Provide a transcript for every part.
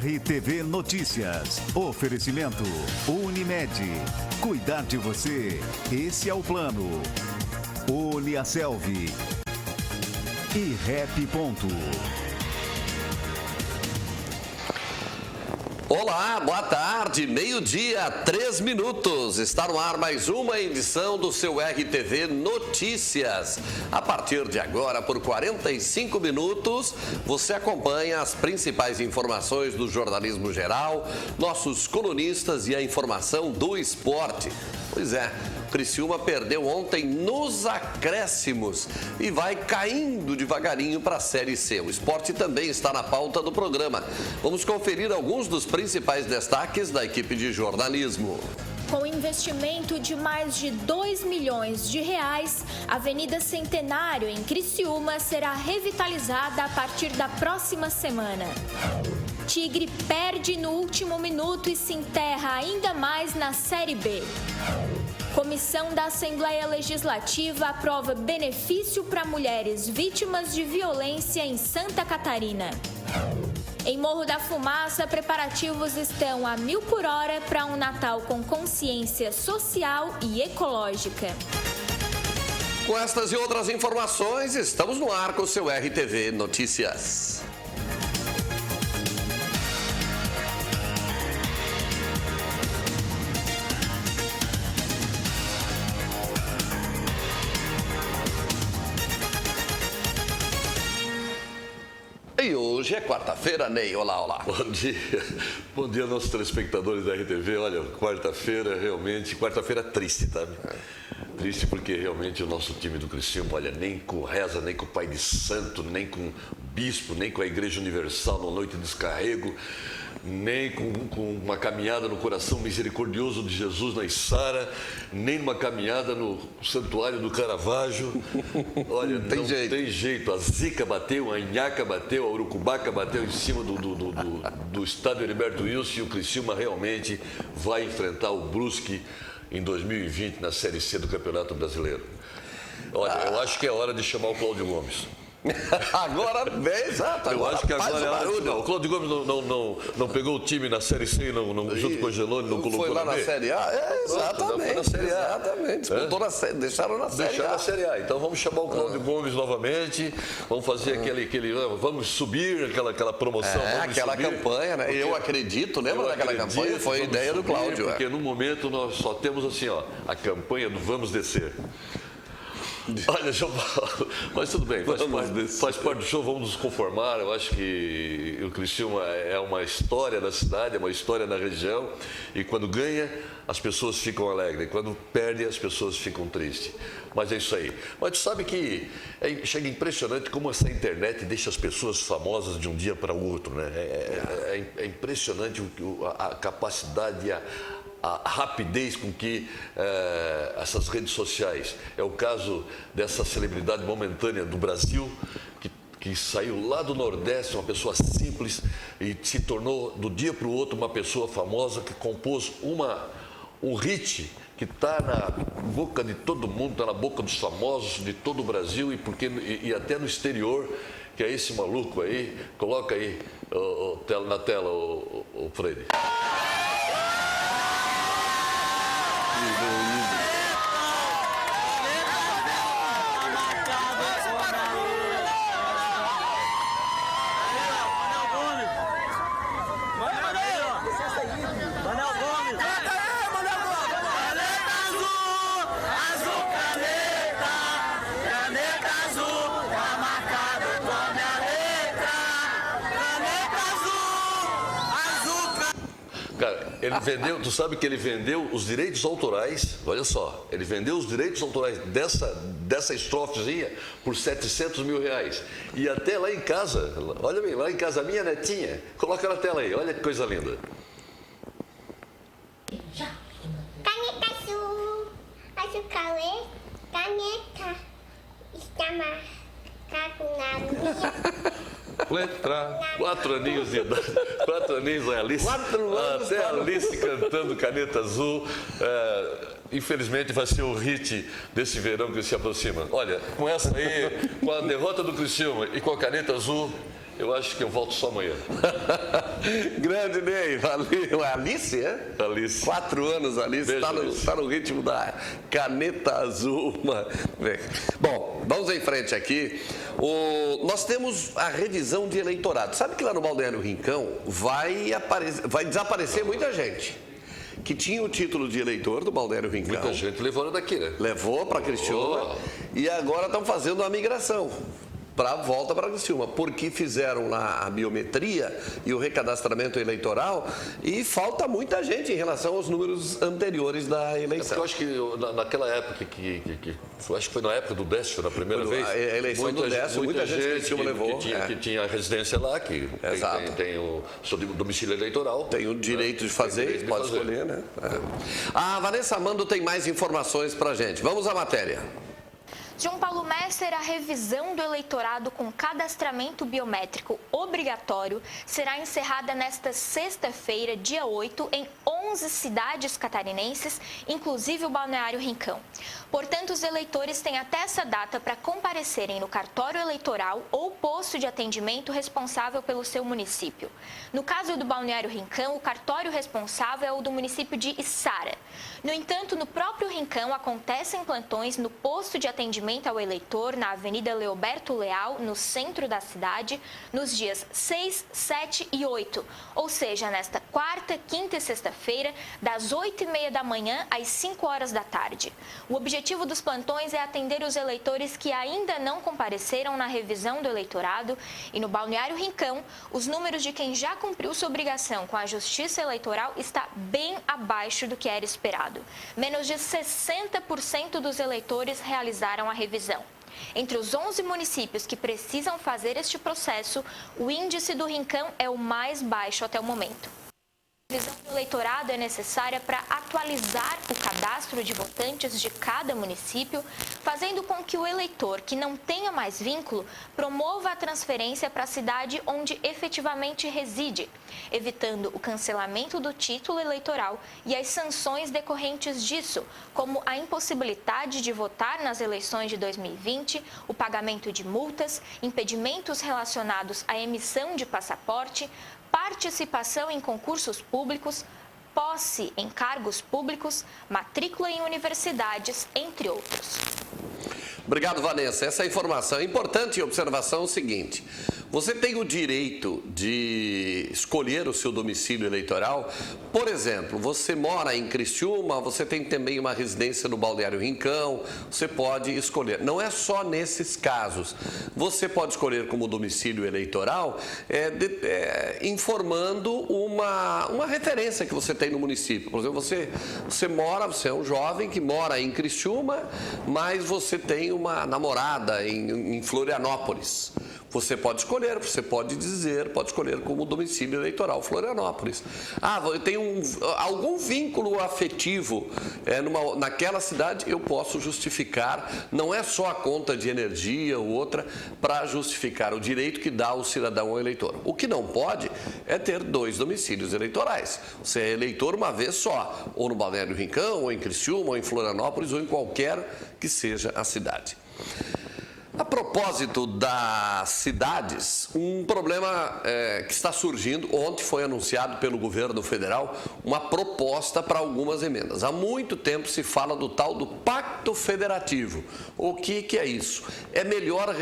RTV Notícias. Oferecimento Unimed. Cuidar de você. Esse é o plano. Uniaselv. E Rap Ponto. Olá, boa tarde, meio-dia, 3 minutos. Está no ar mais uma edição do seu RTV Notícias. A partir de agora, por 45 minutos, você acompanha as principais informações do jornalismo geral, nossos colunistas e a informação do esporte. Pois é, Criciúma perdeu ontem nos acréscimos e vai caindo devagarinho para a Série C. O esporte também está na pauta do programa. Vamos conferir alguns dos principais destaques da equipe de jornalismo. Com investimento de mais de 2 milhões de reais, a Avenida Centenário em Criciúma será revitalizada a partir da próxima semana. Tigre perde no último minuto e se enterra ainda mais na Série B. Comissão da Assembleia Legislativa aprova benefício para mulheres vítimas de violência em Santa Catarina. Em Morro da Fumaça, preparativos estão a 1000 por hora para um Natal com consciência social e ecológica. Com estas e outras informações, estamos no ar com o seu RTV Notícias. E hoje é quarta-feira, Ney. Olá, olá. Bom dia, nossos telespectadores da RTV. Olha, quarta-feira realmente, quarta-feira triste, tá? Triste porque realmente o nosso time do Criciúma, olha, nem com reza, nem com o Pai de Santo, nem com o Bispo, nem com a Igreja Universal na noite de descarrego, nem com uma caminhada no coração misericordioso de Jesus na Içara, nem numa caminhada no Santuário do Caravaggio. Olha, não tem jeito. A zica bateu, a nhaca bateu, a urucubaca bateu em cima do estádio Heriberto Wilson e o Criciúma realmente vai enfrentar o Brusque em 2020 na Série C do Campeonato Brasileiro. Olha, eu acho que é hora de chamar o Cláudio Gomes. Agora bem, exato. Eu acho que agora o Cláudio Gomes não pegou o time na Série C, junto com o Angeloni, não colocou foi lá na Série A? Exatamente. Na Série A. Exatamente. Disputou na Série, deixaram na Série A. Deixaram na Série A. Então vamos chamar o Cláudio Gomes novamente, vamos fazer vamos subir aquela promoção. Aquela campanha, né? Eu acredito, lembra daquela campanha? Foi a ideia do Cláudio. Porque no momento nós só temos assim, ó, a campanha do Vamos Descer. Olha, João Paulo, mas tudo bem, faz parte do show, vamos nos conformar. Eu acho que o Criciúma é uma história da cidade, é uma história da região, e quando ganha, as pessoas ficam alegres, quando perde, as pessoas ficam tristes. Mas é isso aí. Mas tu sabe que chega impressionante como essa internet deixa as pessoas famosas de um dia para o outro, né? É impressionante a capacidade, a rapidez com que essas redes sociais, é o caso dessa celebridade momentânea do Brasil, que saiu lá do Nordeste, uma pessoa simples, e se tornou, do dia para o outro, uma pessoa famosa que compôs um hit que está na boca de todo mundo, está na boca dos famosos de todo o Brasil e até no exterior, que é esse maluco aí. Coloca aí na tela, o Freire. Ele vendeu, tu sabe que ele vendeu os direitos autorais, olha só, ele vendeu os direitos autorais dessa estrofezinha por 700 mil reais. E até lá em casa, olha bem, lá em casa, a minha netinha, coloca na tela aí, olha que coisa linda. Caneta azul, azul calê, caneta, está marcado na minha... Letra, 4 aninhos de idade, 4 aninhos a Alice, 4 anos até a Alice cantando Caneta Azul. Infelizmente vai ser o hit desse verão que se aproxima. Olha, com essa aí, com a derrota do Criciúma e com a Caneta Azul, Eu acho que eu volto só amanhã. Grande Ney, valeu. Alice, é? Alice. 4 anos, Alice. Está no ritmo da caneta azul. Bom, vamos em frente aqui. Nós temos a revisão de eleitorado. Sabe que lá no Balneário Rincão vai desaparecer muita gente que tinha o título de eleitor do Balneário Rincão. Muita gente levou daqui, né? Levou para Criciúma e agora estão fazendo uma migração. Volta para Criciúma, porque fizeram lá a biometria e o recadastramento eleitoral e falta muita gente em relação aos números anteriores da eleição. Eu acho que naquela época, eu acho que foi na época do Décio, na primeira vez. A eleição do Décio, muita gente de Criciúma levou. Que tinha a residência lá, que tem o seu domicílio eleitoral. Tem o direito de fazer, pode escolher, né? A Vanessa Mando tem mais informações para a gente. Vamos à matéria. João Paulo Messer, a revisão do eleitorado com cadastramento biométrico obrigatório será encerrada nesta sexta-feira, dia 8, em 11 cidades catarinenses, inclusive o Balneário Rincão. Portanto, os eleitores têm até essa data para comparecerem no cartório eleitoral ou posto de atendimento responsável pelo seu município. No caso do Balneário Rincão, o cartório responsável é o do município de Içara. No entanto, no próprio Rincão acontecem plantões no posto de atendimento ao eleitor na Avenida Leoberto Leal, no centro da cidade, nos dias 6, 7 e 8, ou seja, nesta quarta, quinta e sexta-feira, das 8h30 da manhã às 5 horas da tarde. O objetivo dos plantões é atender os eleitores que ainda não compareceram na revisão do eleitorado e no Balneário Rincão, os números de quem já cumpriu sua obrigação com a Justiça Eleitoral está bem abaixo do que era esperado. Menos de 60% dos eleitores realizaram a revisão. Entre os 11 municípios que precisam fazer este processo, o índice do Rincão é o mais baixo até o momento. A revisão do eleitorado é necessária para atualizar o cadastro de votantes de cada município, fazendo com que o eleitor que não tenha mais vínculo promova a transferência para a cidade onde efetivamente reside, evitando o cancelamento do título eleitoral e as sanções decorrentes disso, como a impossibilidade de votar nas eleições de 2020, o pagamento de multas, impedimentos relacionados à emissão de passaporte, participação em concursos públicos, posse em cargos públicos, matrícula em universidades, entre outros. Obrigado, Vanessa. Essa informação é importante. E observação é o seguinte: você tem o direito de escolher o seu domicílio eleitoral. Por exemplo, você mora em Criciúma, você tem também uma residência no Balneário Rincão, você pode escolher. Não é só nesses casos. Você pode escolher como domicílio eleitoral informando uma referência que você tem no município. Por exemplo, você é um jovem que mora em Criciúma, mas você tem uma namorada em Florianópolis. Você pode escolher, pode escolher como domicílio eleitoral Florianópolis. Eu tenho algum vínculo afetivo naquela cidade, eu posso justificar, não é só a conta de energia ou outra, para justificar o direito que dá o cidadão ao eleitor. O que não pode é ter 2 domicílios eleitorais. Você é eleitor uma vez só, ou no Balneário Rincão, ou em Criciúma, ou em Florianópolis, ou em qualquer que seja a cidade. A propósito das cidades, um problema que está surgindo, ontem foi anunciado pelo governo federal uma proposta para algumas emendas. Há muito tempo se fala do tal do Pacto Federativo. O que é isso? É melhor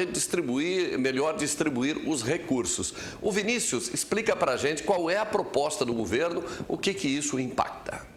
distribuir os recursos. O Vinícius explica para a gente qual é a proposta do governo, o que isso impacta.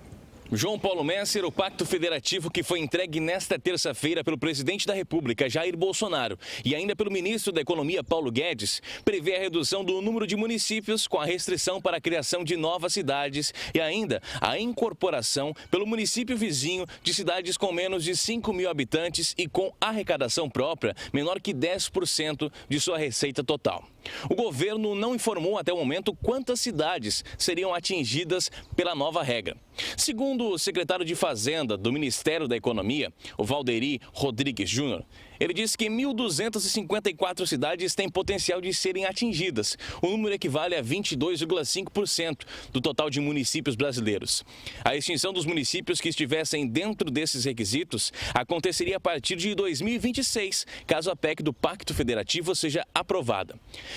João Paulo Messer, o Pacto Federativo que foi entregue nesta terça-feira pelo presidente da República, Jair Bolsonaro, e ainda pelo ministro da Economia, Paulo Guedes, prevê a redução do número de municípios com a restrição para a criação de novas cidades e ainda a incorporação pelo município vizinho de cidades com menos de 5 mil habitantes e com arrecadação própria menor que 10% de sua receita total. O governo não informou até o momento quantas cidades seriam atingidas pela nova regra. Segundo o secretário de Fazenda do Ministério da Economia, o Valderi Rodrigues Júnior, ele disse que 1.254 cidades têm potencial de serem atingidas. O número equivale a 22,5% do total de municípios brasileiros. A extinção dos municípios que estivessem dentro desses requisitos aconteceria a partir de 2026, caso a PEC do Pacto Federativo seja aprovada.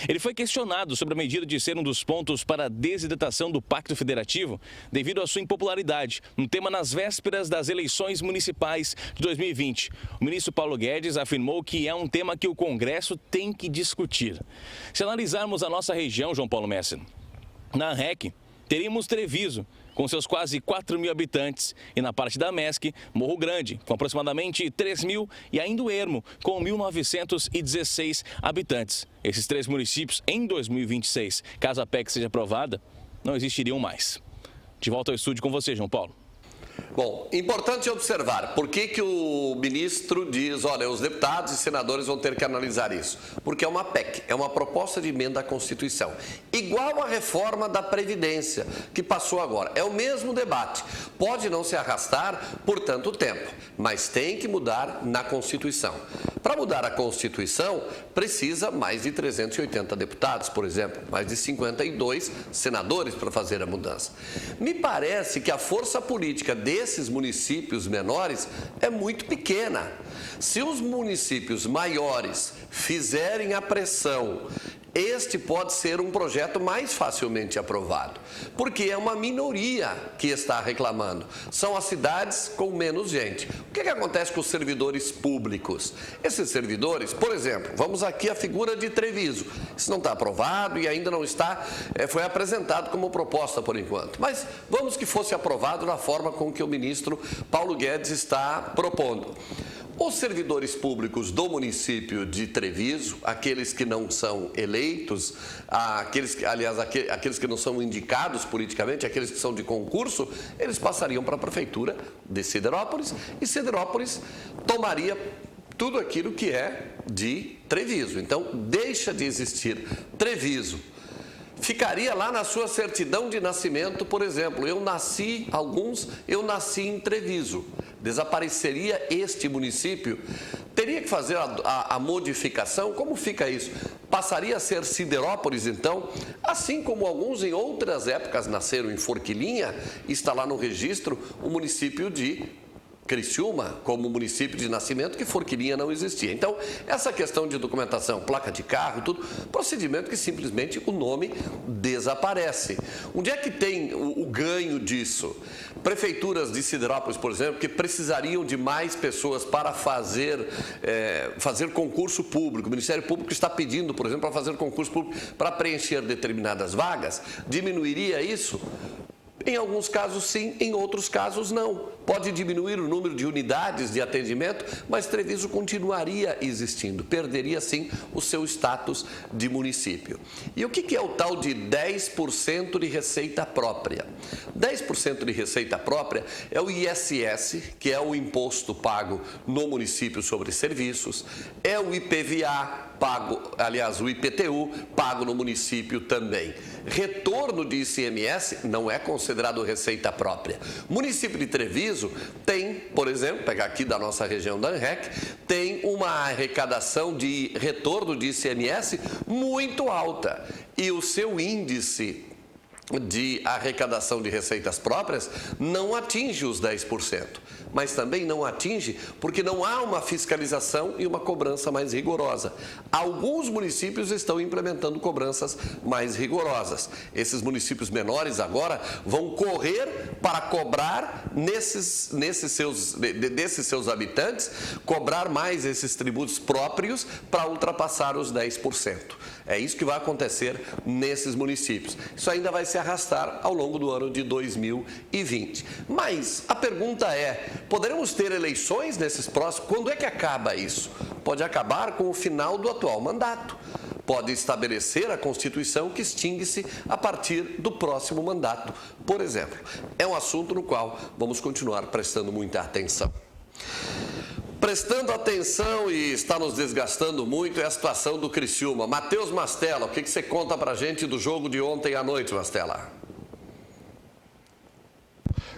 Ele foi questionado sobre a medida de ser um dos pontos para a desidratação do Pacto Federativo devido à sua impopularidade, um tema nas vésperas das eleições municipais de 2020. O ministro Paulo Guedes afirmou que é um tema que o Congresso tem que discutir. Se analisarmos a nossa região, João Paulo Messer, na ANREC, teríamos Treviso, com seus quase 4 mil habitantes, e na parte da MESC, Morro Grande, com aproximadamente 3 mil, e ainda o Ermo, com 1.916 habitantes. Esses 3 municípios, em 2026, caso a PEC seja aprovada, não existiriam mais. De volta ao estúdio com você, João Paulo. Bom, importante observar, por que o ministro diz, olha, os deputados e senadores vão ter que analisar isso? Porque é uma PEC, é uma proposta de emenda à Constituição. Igual à reforma da Previdência, que passou agora. É o mesmo debate. Pode não se arrastar por tanto tempo, mas tem que mudar na Constituição. Para mudar a Constituição, precisa mais de 380 deputados, por exemplo, mais de 52 senadores para fazer a mudança. Me parece que a força política desses municípios menores é muito pequena. Se os municípios maiores fizerem a pressão, este pode ser um projeto mais facilmente aprovado, porque é uma minoria que está reclamando. São as cidades com menos gente. O que acontece com os servidores públicos? Esses servidores, por exemplo, vamos aqui à figura de Treviso. Isso não está aprovado e ainda não está, foi apresentado como proposta por enquanto. Mas vamos que fosse aprovado da forma com que o ministro Paulo Guedes está propondo. Os servidores públicos do município de Treviso, aqueles que não são eleitos, aqueles que não são indicados politicamente, aqueles que são de concurso, eles passariam para a prefeitura de Siderópolis e Siderópolis tomaria tudo aquilo que é de Treviso. Então, deixa de existir Treviso. Ficaria lá na sua certidão de nascimento, por exemplo, eu nasci em Treviso. Desapareceria este município, teria que fazer a modificação. Como fica isso? Passaria a ser Siderópolis, então, assim como alguns em outras épocas nasceram em Forquilinha, está lá no registro o município de Criciúma, como município de nascimento, que Forquilinha não existia. Então, essa questão de documentação, placa de carro, tudo, procedimento que simplesmente o nome desaparece. Onde é que tem o ganho disso? Prefeituras de Siderópolis, por exemplo, que precisariam de mais pessoas para fazer concurso público. O Ministério Público está pedindo, por exemplo, para fazer concurso público para preencher determinadas vagas. Diminuiria isso? Em alguns casos sim, em outros casos não. Pode diminuir o número de unidades de atendimento, mas Treviso continuaria existindo, perderia sim o seu status de município. E o que é o tal de 10% de receita própria? 10% de receita própria é o ISS, que é o imposto pago no município sobre serviços, é o IPVA pago, aliás, o IPTU pago no município também. Retorno de ICMS não é considerado receita própria. O município de Treviso tem, por exemplo, pegar aqui da nossa região da ANREC, tem uma arrecadação de retorno de ICMS muito alta e o seu índice de arrecadação de receitas próprias não atinge os 10%, mas também não atinge porque não há uma fiscalização e uma cobrança mais rigorosa. Alguns municípios estão implementando cobranças mais rigorosas. Esses municípios menores agora vão correr para cobrar desses seus habitantes, cobrar mais esses tributos próprios para ultrapassar os 10%. É isso que vai acontecer nesses municípios. Isso ainda vai se arrastar ao longo do ano de 2020. Mas a pergunta é, poderemos ter eleições nesses próximos? Quando é que acaba isso? Pode acabar com o final do atual mandato. Pode estabelecer a Constituição que extingue-se a partir do próximo mandato, por exemplo. É um assunto no qual vamos continuar prestando muita atenção. Prestando atenção e está nos desgastando muito é a situação do Criciúma. Matheus Mastella, o que você conta pra gente do jogo de ontem à noite, Mastella?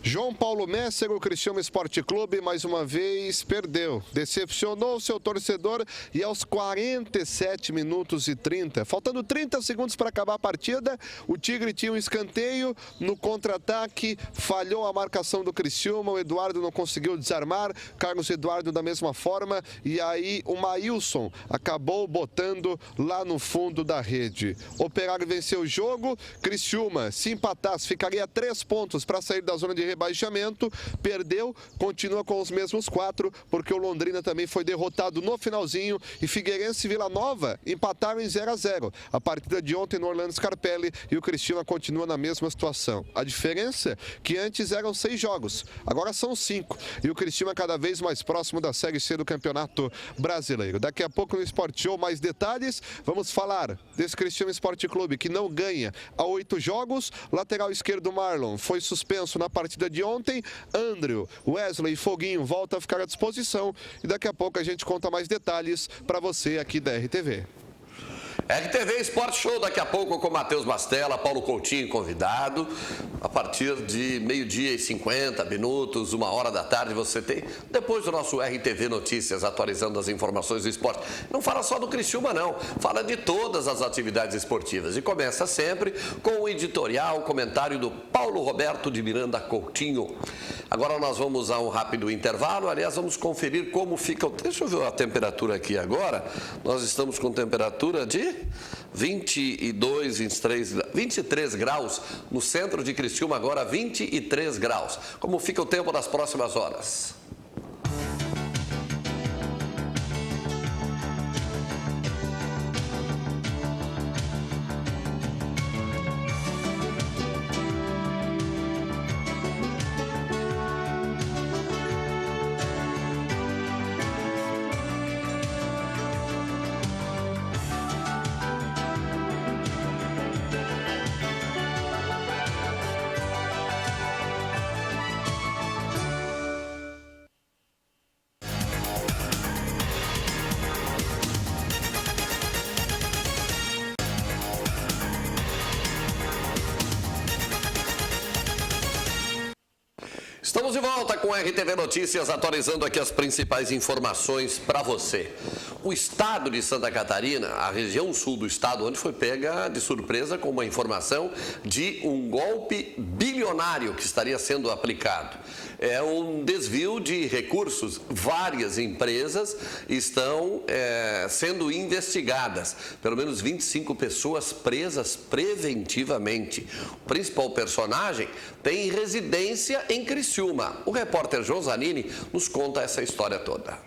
João Paulo Messer, o Criciúma Esporte Clube, mais uma vez perdeu. Decepcionou o seu torcedor e aos 47 minutos e 30, faltando 30 segundos para acabar a partida, o Tigre tinha um escanteio. No contra-ataque, falhou a marcação do Criciúma, o Eduardo não conseguiu desarmar, Carlos Eduardo da mesma forma, e aí o Maílson acabou botando lá no fundo da rede. Operário venceu o jogo, Criciúma, se empatasse, ficaria a 3 pontos para sair da zona de rebaixamento, perdeu, continua com os mesmos 4, porque o Londrina também foi derrotado no finalzinho e Figueirense e Vila Nova empataram em 0-0. A partida de ontem no Orlando Scarpelli e o Criciúma continua na mesma situação. A diferença é que antes eram 6 jogos, agora são 5 e o Criciúma cada vez mais próximo da Série C do Campeonato Brasileiro. Daqui a pouco no Sport Show mais detalhes, vamos falar desse Criciúma Esporte Clube que não ganha há 8 jogos, lateral esquerdo Marlon foi suspenso na partida de ontem, Andrew, Wesley e Foguinho voltam a ficar à disposição e daqui a pouco a gente conta mais detalhes para você aqui da RTV. RTV Sport Show daqui a pouco com Matheus Mastella, Paulo Coutinho convidado. A partir de 12h50, 1h da tarde, você tem, depois do nosso RTV Notícias, atualizando as informações do esporte. Não fala só do Criciúma, não. Fala de todas as atividades esportivas. E começa sempre com o editorial, o comentário do Paulo Roberto de Miranda Coutinho. Agora nós vamos a um rápido intervalo. Aliás, vamos conferir como fica. Deixa eu ver a temperatura aqui agora. Nós estamos com temperatura de 23 graus no centro de Criciúma, agora 23 graus. Como fica o tempo das próximas horas? Estamos de volta com a RTV Notícias, atualizando aqui as principais informações para você. O estado de Santa Catarina, a região sul do estado, onde foi pega de surpresa com uma informação de um golpe bilionário que estaria sendo aplicado. É um desvio de recursos. Várias empresas estão sendo investigadas. Pelo menos 25 pessoas presas preventivamente. O principal personagem tem residência em Criciúma. O repórter João Zanini nos conta essa história toda.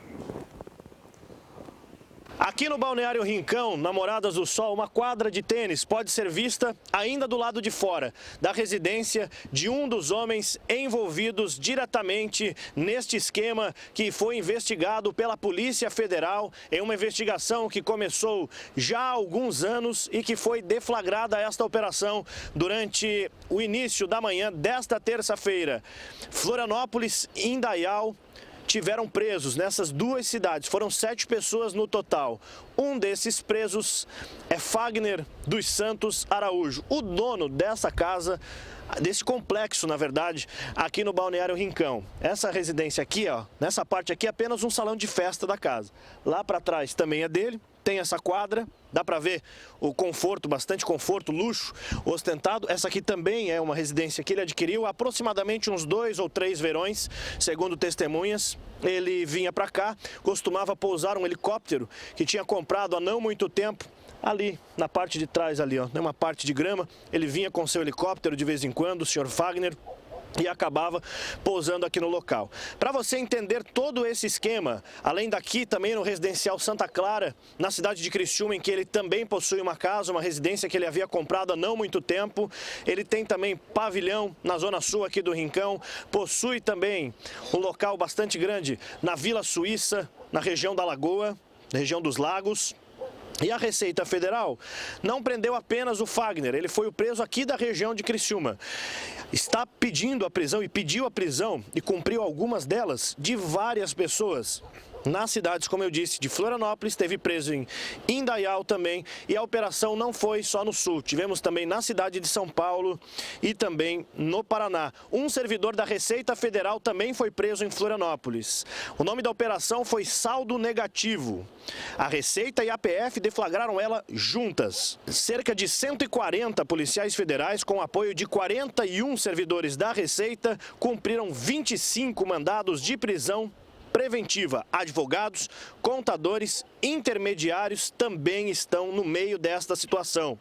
Aqui no Balneário Rincão, na Moradas do Sol, uma quadra de tênis pode ser vista ainda do lado de fora da residência de um dos homens envolvidos diretamente neste esquema que foi investigado pela Polícia Federal em uma investigação que começou já há alguns anos e que foi deflagrada esta operação durante o início da manhã desta terça-feira. Florianópolis e Indaial tiveram presos nessas duas cidades. Foram 7 pessoas no total. Um desses presos é Fagner dos Santos Araújo, o dono dessa casa, desse complexo, na verdade, aqui no Balneário Rincão. Essa residência aqui, ó, nessa parte aqui é apenas um salão de festa da casa. Lá para trás também é dele. Tem essa quadra, dá para ver o conforto, bastante conforto, luxo ostentado. Essa aqui também é uma residência que ele adquiriu há aproximadamente uns 2 ou 3 verões, segundo testemunhas. Ele vinha para cá, costumava pousar um helicóptero que tinha comprado há não muito tempo. Ali, na parte de trás ali, ó, uma parte de grama, ele vinha com seu helicóptero de vez em quando, o senhor Fagner, e acabava pousando aqui no local. Para você entender todo esse esquema, além daqui também no residencial Santa Clara, na cidade de Criciúma, em que ele também possui uma casa, uma residência que ele havia comprado há não muito tempo. Ele tem também pavilhão na zona sul aqui do Rincão, possui também um local bastante grande na Vila Suíça, na região da Lagoa, na região dos Lagos. E a Receita Federal não prendeu apenas o Fagner, ele foi o preso aqui da região de Criciúma. Está pedindo a prisão e pediu a prisão e cumpriu algumas delas de várias pessoas nas cidades, como eu disse, de Florianópolis, teve preso em Indaial também, e a operação não foi só no sul, tivemos também na cidade de São Paulo e também no Paraná. Um servidor da Receita Federal também foi preso em Florianópolis. O nome da operação foi Saldo Negativo. A Receita e a PF deflagraram ela juntas. Cerca de 140 policiais federais, com apoio de 41 servidores da Receita, cumpriram 25 mandados de prisão preventiva. Advogados, contadores, intermediários também estão no meio desta situação.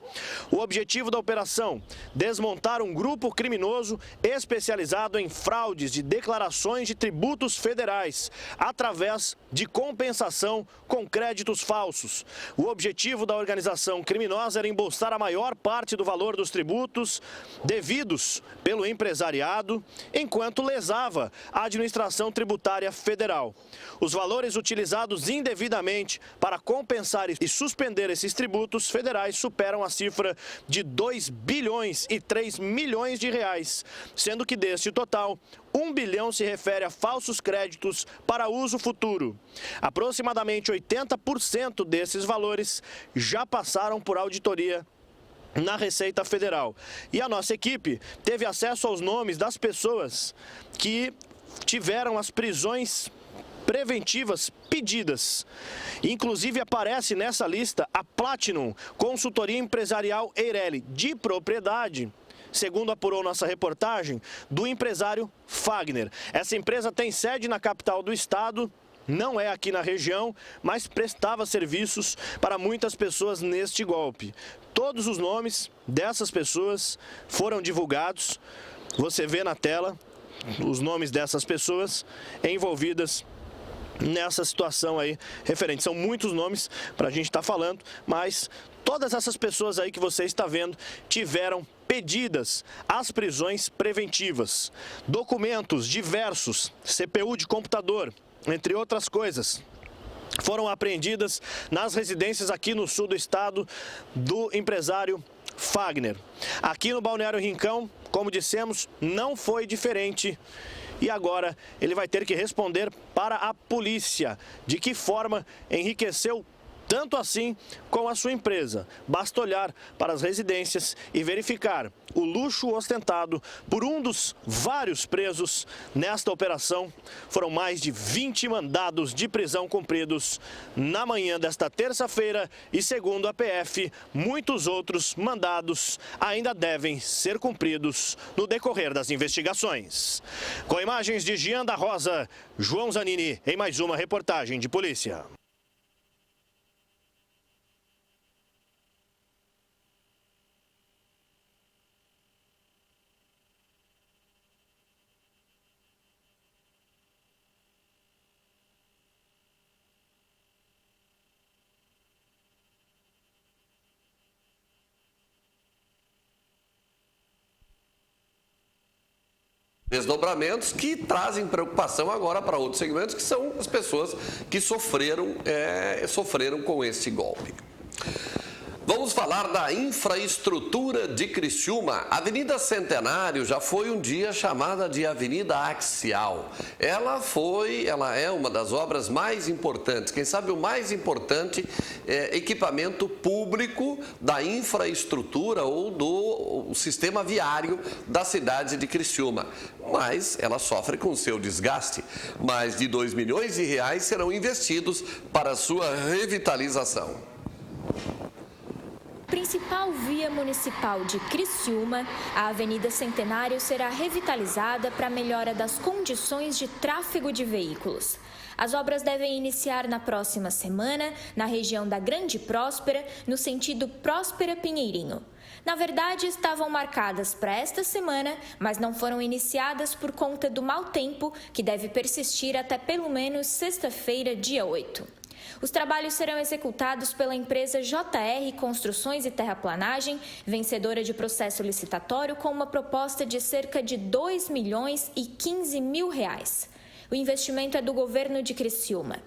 O objetivo da operação: desmontar um grupo criminoso especializado em fraudes de declarações de tributos federais, através de compensação com créditos falsos. O objetivo da organização criminosa era embolsar a maior parte do valor dos tributos devidos pelo empresariado, enquanto lesava a administração tributária federal. Os valores utilizados indevidamente para compensar e suspender esses tributos federais superam a cifra de 2 bilhões e 3 milhões de reais, sendo que deste total, 1 bilhão se refere a falsos créditos para uso futuro. Aproximadamente 80% desses valores já passaram por auditoria na Receita Federal. E a nossa equipe teve acesso aos nomes das pessoas que tiveram as prisões preventivas pedidas. Inclusive aparece nessa lista a Platinum, consultoria empresarial Eireli, de propriedade, segundo apurou nossa reportagem, do empresário Fagner. Essa empresa tem sede na capital do estado, não é aqui na região, mas prestava serviços para muitas pessoas neste golpe. Todos os nomes dessas pessoas foram divulgados. Você vê na tela os nomes dessas pessoas envolvidas nessa situação aí referente. São muitos nomes para a gente estar falando, mas todas essas pessoas aí que você está vendo tiveram pedidas as prisões preventivas. Documentos diversos, CPU de computador, entre outras coisas, foram apreendidas nas residências aqui no sul do estado do empresário Fagner. Aqui no Balneário Rincão, como dissemos, não foi diferente. E agora ele vai ter que responder para a polícia de que forma enriqueceu tanto assim com a sua empresa. Basta olhar para as residências e verificar o luxo ostentado por um dos vários presos nesta operação. Foram mais de 20 mandados de prisão cumpridos na manhã desta terça-feira e, segundo a PF, muitos outros mandados ainda devem ser cumpridos no decorrer das investigações. Com imagens de Jean da Rosa, João Zanini, em mais uma reportagem de polícia. Desdobramentos que trazem preocupação agora para outros segmentos, que são as pessoas que sofreram com esse golpe. Vamos falar da infraestrutura de Criciúma. A Avenida Centenário já foi um dia chamada de Avenida Axial. Ela é uma das obras mais importantes, quem sabe o mais importante equipamento público da infraestrutura ou do sistema viário da cidade de Criciúma. Mas ela sofre com seu desgaste. Mais de 2 milhões de reais serão investidos para sua revitalização. Principal via municipal de Criciúma, a Avenida Centenário será revitalizada para melhora das condições de tráfego de veículos. As obras devem iniciar na próxima semana, na região da Grande Próspera, no sentido Próspera-Pinheirinho. Na verdade, estavam marcadas para esta semana, mas não foram iniciadas por conta do mau tempo, que deve persistir até pelo menos sexta-feira, dia 8. Os trabalhos serão executados pela empresa JR Construções e Terraplanagem, vencedora de processo licitatório com uma proposta de cerca de 2 milhões e 15 mil reais. O investimento é do governo de Criciúma.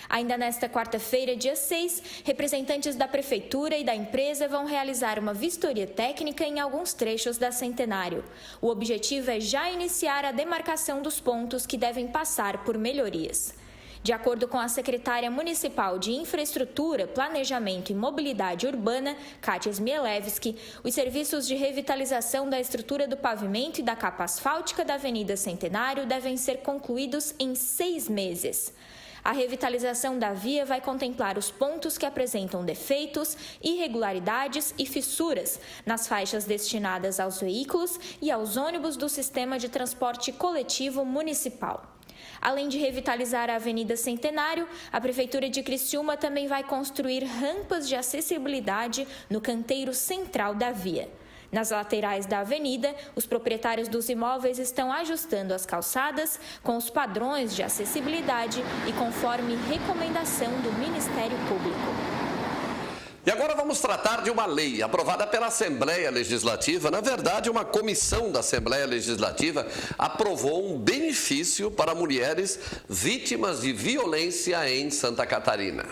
Ainda nesta quarta-feira, dia 6, representantes da Prefeitura e da empresa vão realizar uma vistoria técnica em alguns trechos da Centenário. O objetivo é já iniciar a demarcação dos pontos que devem passar por melhorias. De acordo com a secretária municipal de Infraestrutura, Planejamento e Mobilidade Urbana, Kátia Smielewski, os serviços de revitalização da estrutura do pavimento e da capa asfáltica da Avenida Centenário devem ser concluídos em 6 meses. A revitalização da via vai contemplar os pontos que apresentam defeitos, irregularidades e fissuras nas faixas destinadas aos veículos e aos ônibus do sistema de transporte coletivo municipal. Além de revitalizar a Avenida Centenário, a Prefeitura de Criciúma também vai construir rampas de acessibilidade no canteiro central da via. Nas laterais da avenida, os proprietários dos imóveis estão ajustando as calçadas com os padrões de acessibilidade e conforme recomendação do Ministério Público. E agora vamos tratar de uma lei aprovada pela Assembleia Legislativa. Na verdade, uma comissão da Assembleia Legislativa aprovou um benefício para mulheres vítimas de violência em Santa Catarina.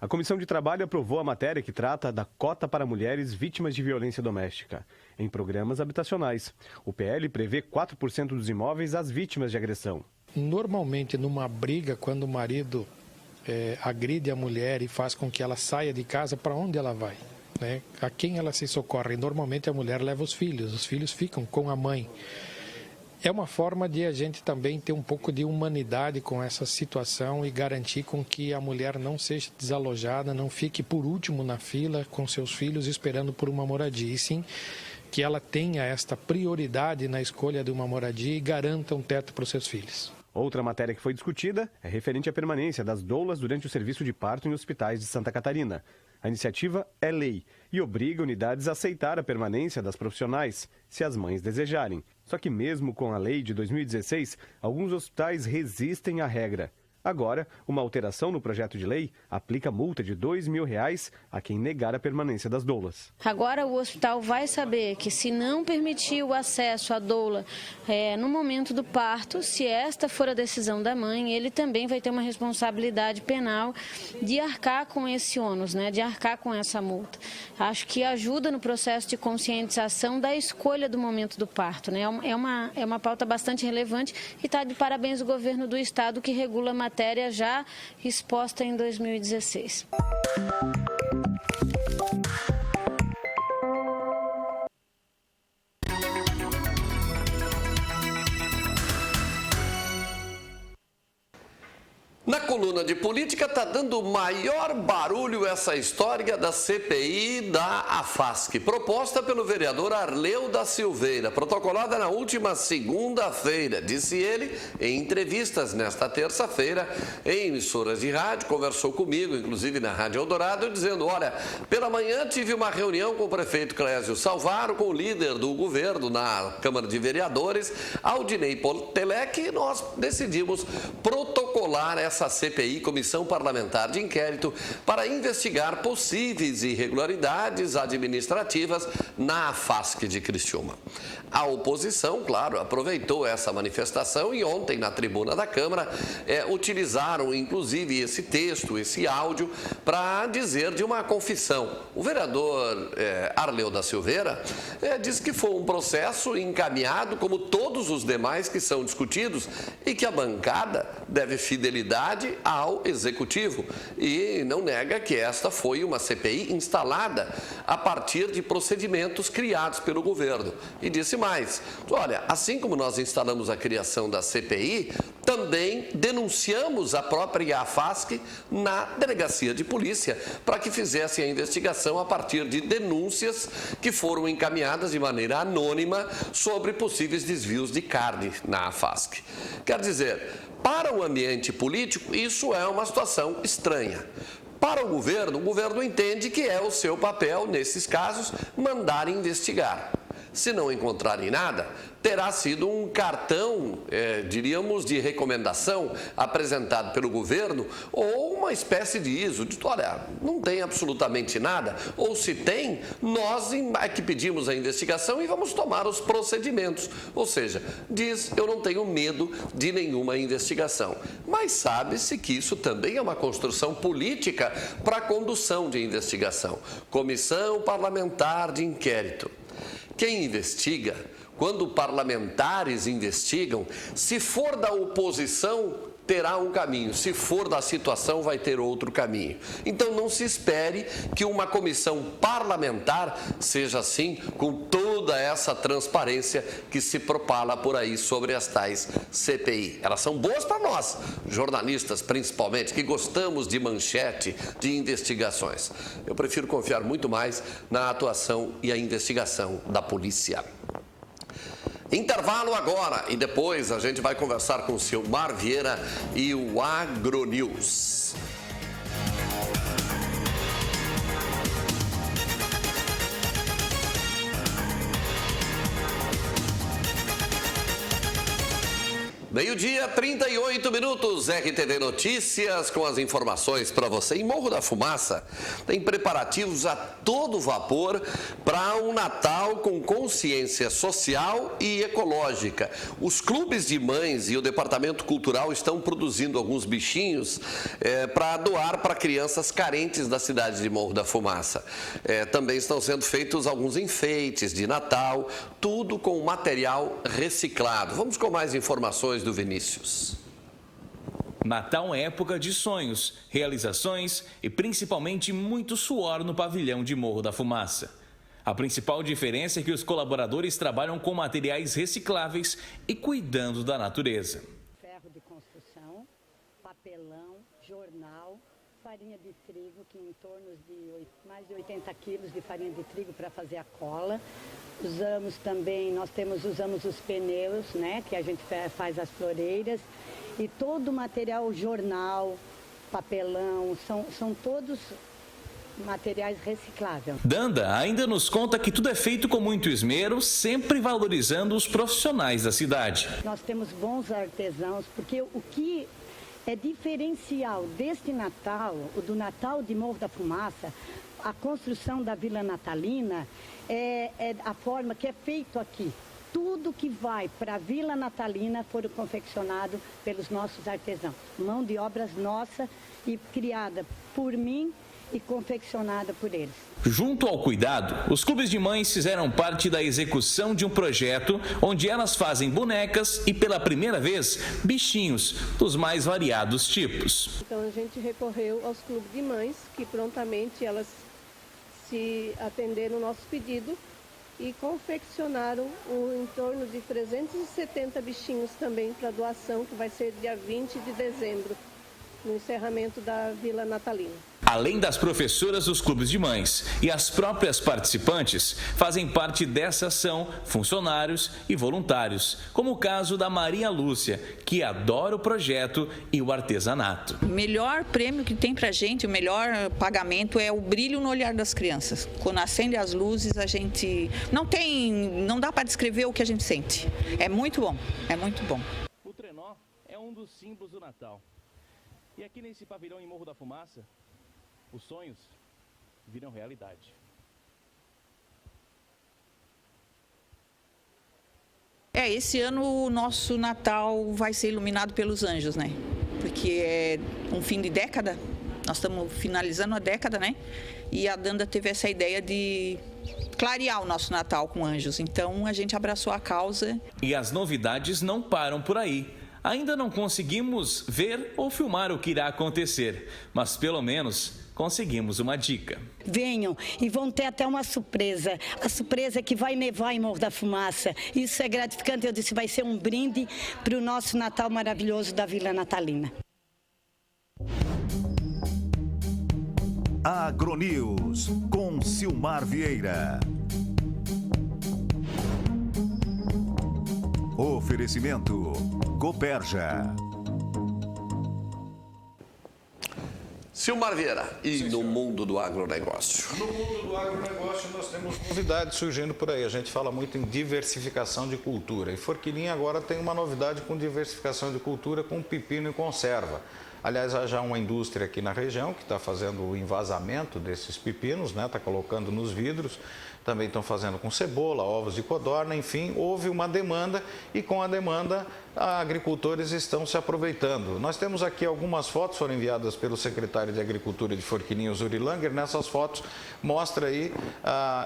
A Comissão de Trabalho aprovou a matéria que trata da cota para mulheres vítimas de violência doméstica em programas habitacionais. O PL prevê 4% dos imóveis às vítimas de agressão. Normalmente, numa briga, quando o marido agride a mulher e faz com que ela saia de casa, para onde ela vai? Né? A quem ela se socorre? Normalmente a mulher leva os filhos ficam com a mãe. É uma forma de a gente também ter um pouco de humanidade com essa situação e garantir com que a mulher não seja desalojada, não fique por último na fila com seus filhos esperando por uma moradia, e sim que ela tenha esta prioridade na escolha de uma moradia e garanta um teto para os seus filhos. Outra matéria que foi discutida é referente à permanência das doulas durante o serviço de parto em hospitais de Santa Catarina. A iniciativa é lei e obriga unidades a aceitar a permanência das profissionais, se as mães desejarem. Só que mesmo com a lei de 2016, alguns hospitais resistem à regra. Agora, uma alteração no projeto de lei aplica multa de R$ 2.000 a quem negar a permanência das doulas. Agora o hospital vai saber que se não permitir o acesso à doula no momento do parto, se esta for a decisão da mãe, ele também vai ter uma responsabilidade penal de arcar com esse ônus, de arcar com essa multa. Acho que ajuda no processo de conscientização da escolha do momento do parto. É uma pauta bastante relevante e está de parabéns o governo do estado que regula a matéria já exposta em 2016. Na coluna de política está dando maior barulho essa história da CPI da AFASC, proposta pelo vereador Arleu da Silveira, protocolada na última segunda-feira, disse ele em entrevistas nesta terça-feira em emissoras de rádio, conversou comigo, inclusive na Rádio Eldorado, dizendo, olha, pela manhã tive uma reunião com o prefeito Clésio Salvaro, com o líder do governo na Câmara de Vereadores, Aldinei Potelec, e nós decidimos protocolar essa CPI, Comissão Parlamentar de Inquérito, para investigar possíveis irregularidades administrativas na AFASC de Criciúma. A oposição, claro, aproveitou essa manifestação e ontem, na tribuna da Câmara, utilizaram, inclusive, esse texto, esse áudio, para dizer de uma confissão. O vereador Arleu da Silveira disse que foi um processo encaminhado, como todos os demais que são discutidos, e que a bancada deve fidelidade ao Executivo e não nega que esta foi uma CPI instalada a partir de procedimentos criados pelo governo. E disse mais, olha, assim como nós instalamos a criação da CPI, também denunciamos a própria AFASC na delegacia de polícia para que fizesse a investigação a partir de denúncias que foram encaminhadas de maneira anônima sobre possíveis desvios de carne na AFASC. Quer dizer, para o ambiente político, isso é uma situação estranha. Para o governo entende que é o seu papel, nesses casos, mandar investigar. Se não encontrarem nada, terá sido um cartão, diríamos, de recomendação apresentado pelo governo ou uma espécie de ISO, de olha, não tem absolutamente nada, ou se tem, nós é que pedimos a investigação e vamos tomar os procedimentos. Ou seja, diz, eu não tenho medo de nenhuma investigação. Mas sabe-se que isso também é uma construção política para a condução de investigação. Comissão Parlamentar de Inquérito. Quem investiga quando parlamentares investigam, se for da oposição, terá um caminho. Se for da situação, vai ter outro caminho. Então, não se espere que uma comissão parlamentar seja assim, com toda essa transparência que se propala por aí sobre as tais CPI. Elas são boas para nós, jornalistas principalmente, que gostamos de manchete, de investigações. Eu prefiro confiar muito mais na atuação e a investigação da polícia. Intervalo agora e depois a gente vai conversar com o Silmar Vieira e o AgroNews. Meio-dia, 38 minutos, RTV Notícias com as informações para você. Em Morro da Fumaça, tem preparativos a todo vapor para um Natal com consciência social e ecológica. Os clubes de mães e o Departamento Cultural estão produzindo alguns bichinhos para doar para crianças carentes da cidade de Morro da Fumaça. Também estão sendo feitos alguns enfeites de Natal, tudo com material reciclado. Vamos com mais informações do Vinícius. Natal é época de sonhos, realizações e principalmente muito suor no pavilhão de Morro da Fumaça. A principal diferença é que os colaboradores trabalham com materiais recicláveis e cuidando da natureza. Ferro de construção, papelão, jornal, farinha de trigo, que em torno de mais de 80 quilos de farinha de trigo para fazer a cola. Usamos também, usamos os pneus, né, que a gente faz as floreiras, e todo o material, jornal, papelão, são todos materiais recicláveis. Danda ainda nos conta que tudo é feito com muito esmero, sempre valorizando os profissionais da cidade. Nós temos bons artesãos, porque o que é diferencial deste Natal, o do Natal de Morro da Fumaça, a construção da Vila Natalina, é a forma que é feito aqui. Tudo que vai para a Vila Natalina foram confeccionado pelos nossos artesãos. Mão de obras nossa e criada por mim e confeccionada por eles. Junto ao cuidado, os clubes de mães fizeram parte da execução de um projeto onde elas fazem bonecas e, pela primeira vez, bichinhos dos mais variados tipos. Então a gente recorreu aos clubes de mães, que prontamente elas se atenderam ao nosso pedido e confeccionaram em torno de 370 bichinhos também para doação, que vai ser dia 20 de dezembro, no encerramento da Vila Natalina. Além das professoras dos clubes de mães e as próprias participantes, fazem parte dessa ação funcionários e voluntários, como o caso da Maria Lúcia, que adora o projeto e o artesanato. O melhor prêmio que tem pra gente, o melhor pagamento é o brilho no olhar das crianças. Quando acende as luzes, a gente não dá para descrever o que a gente sente. É muito bom, é muito bom. O trenó é um dos símbolos do Natal. E aqui nesse pavilhão em Morro da Fumaça, os sonhos viram realidade. Esse ano o nosso Natal vai ser iluminado pelos anjos, né? Porque é um fim de década, nós estamos finalizando a década, né? E a Danda teve essa ideia de clarear o nosso Natal com anjos. Então a gente abraçou a causa. E as novidades não param por aí. Ainda não conseguimos ver ou filmar o que irá acontecer, mas pelo menos conseguimos uma dica. Venham e vão ter até uma surpresa. A surpresa é que vai nevar em Morro da Fumaça. Isso é gratificante. Eu disse, vai ser um brinde para o nosso Natal maravilhoso da Vila Natalina. AgroNews, com Silmar Vieira. Oferecimento Coperja. Silmar Vieira, e no mundo do agronegócio? No mundo do agronegócio nós temos novidades surgindo por aí. A gente fala muito em diversificação de cultura. E Forquilinha agora tem uma novidade com diversificação de cultura com pepino e conserva. Aliás, há já uma indústria aqui na região que está fazendo o envasamento desses pepinos, né? Está colocando nos vidros. Também estão fazendo com cebola, ovos de codorna, enfim, houve uma demanda e com a demanda agricultores estão se aproveitando. Nós temos aqui algumas fotos, foram enviadas pelo secretário de Agricultura de Forquilinha, Zuri Langer. Nessas fotos mostra aí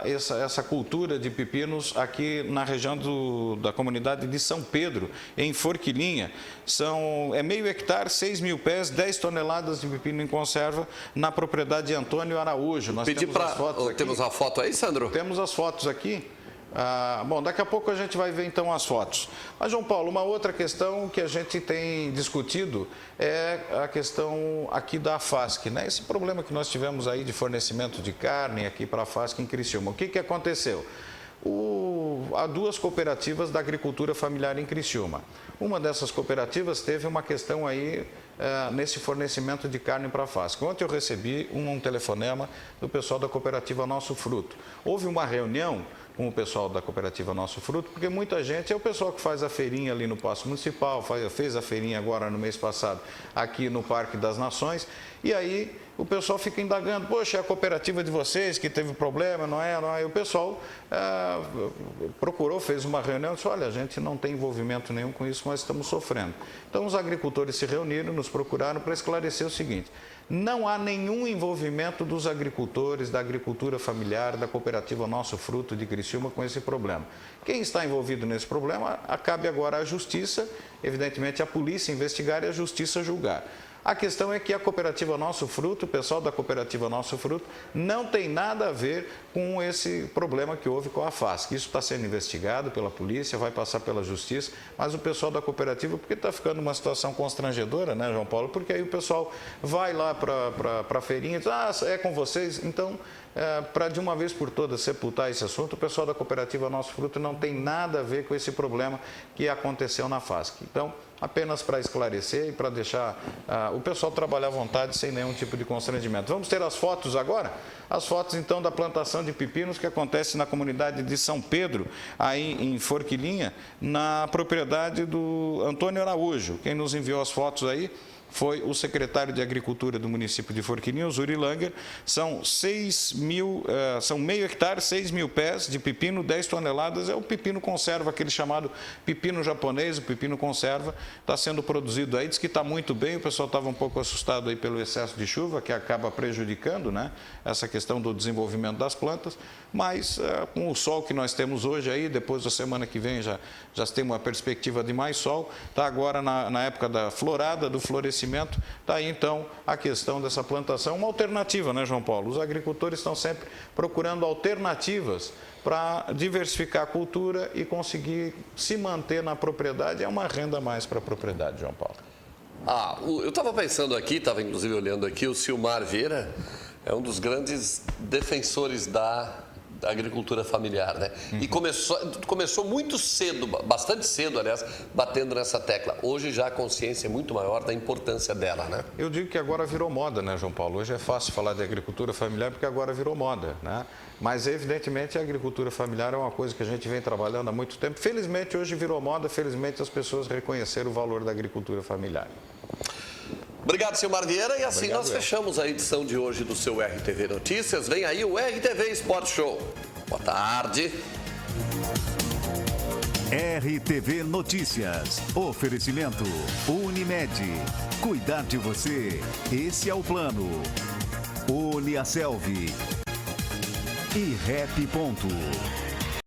essa cultura de pepinos aqui na região da comunidade de São Pedro, em Forquilinha. É meio hectare, 6 mil pés, 10 toneladas de pepino em conserva na propriedade de Antônio Araújo. Nós temos as fotos aqui. Temos a foto aí, Sandro? Temos as fotos aqui. Bom, daqui a pouco a gente vai ver então as fotos. Mas, João Paulo, uma outra questão que a gente tem discutido é a questão aqui da AFASC, né? Esse problema que nós tivemos aí de fornecimento de carne aqui para a AFASC em Criciúma. O que aconteceu? Há duas cooperativas da agricultura familiar em Criciúma. Uma dessas cooperativas teve uma questão aí nesse fornecimento de carne para a AFASC. Ontem eu recebi um telefonema do pessoal da cooperativa Nosso Fruto. Houve uma reunião com o pessoal da cooperativa Nosso Fruto, porque muita gente é o pessoal que faz a feirinha ali no Paço Municipal, fez a feirinha agora no mês passado aqui no Parque das Nações, e aí o pessoal fica indagando, poxa, é a cooperativa de vocês que teve problema, não é? E o pessoal procurou, fez uma reunião e disse, olha, a gente não tem envolvimento nenhum com isso, nós estamos sofrendo. Então os agricultores se reuniram, nos procuraram para esclarecer o seguinte: não há nenhum envolvimento dos agricultores, da agricultura familiar, da cooperativa Nosso Fruto de Criciúma com esse problema. Quem está envolvido nesse problema, cabe agora à Justiça, evidentemente a polícia investigar e a Justiça julgar. A questão é que a cooperativa Nosso Fruto, o pessoal da cooperativa Nosso Fruto, não tem nada a ver com esse problema que houve com a AFASC. Isso está sendo investigado pela polícia, vai passar pela justiça, mas o pessoal da cooperativa, porque está ficando uma situação constrangedora, né, João Paulo? Porque aí o pessoal vai lá para a feirinha e diz, é com vocês, então... para de uma vez por todas sepultar esse assunto, o pessoal da cooperativa Nosso Fruto não tem nada a ver com esse problema que aconteceu na AFASC. Então, apenas para esclarecer e para deixar o pessoal trabalhar à vontade sem nenhum tipo de constrangimento. Vamos ter as fotos agora? As fotos, então, da plantação de pepinos que acontece na comunidade de São Pedro, aí em Forquilinha, na propriedade do Antônio Araújo. Quem nos enviou as fotos aí foi o secretário de Agricultura do município de Forquilinha, o Zuri Langer. São meio hectare, 6 mil pés de pepino, 10 toneladas. É o pepino conserva, aquele chamado pepino japonês, o pepino conserva. Está sendo produzido aí, diz que está muito bem. O pessoal estava um pouco assustado aí pelo excesso de chuva, que acaba prejudicando, né, essa questão do desenvolvimento das plantas. Mas com o sol que nós temos hoje aí, depois da semana que vem já tem uma perspectiva de mais sol. Está agora na época da florada, do florescimento. Está aí, então, a questão dessa plantação. Uma alternativa, né, João Paulo? Os agricultores estão sempre procurando alternativas para diversificar a cultura e conseguir se manter na propriedade. É uma renda a mais para a propriedade, João Paulo. Eu estava pensando aqui, estava inclusive olhando aqui, o Silmar Vieira é um dos grandes defensores da agricultura familiar, né? E começou muito cedo, bastante cedo, aliás, batendo nessa tecla. Hoje já a consciência é muito maior da importância dela, né? Eu digo que agora virou moda, né, João Paulo? Hoje é fácil falar de agricultura familiar porque agora virou moda, né? Mas, evidentemente, a agricultura familiar é uma coisa que a gente vem trabalhando há muito tempo. Felizmente, hoje virou moda, felizmente as pessoas reconheceram o valor da agricultura familiar. Obrigado, Silmar Vieira. E assim Obrigado, nós fechamos a edição de hoje do seu RTV Notícias. Vem aí o RTV Sport Show. Boa tarde. RTV Notícias. Oferecimento Unimed. Cuidar de você. Esse é o plano. Uniaselv. E Rap.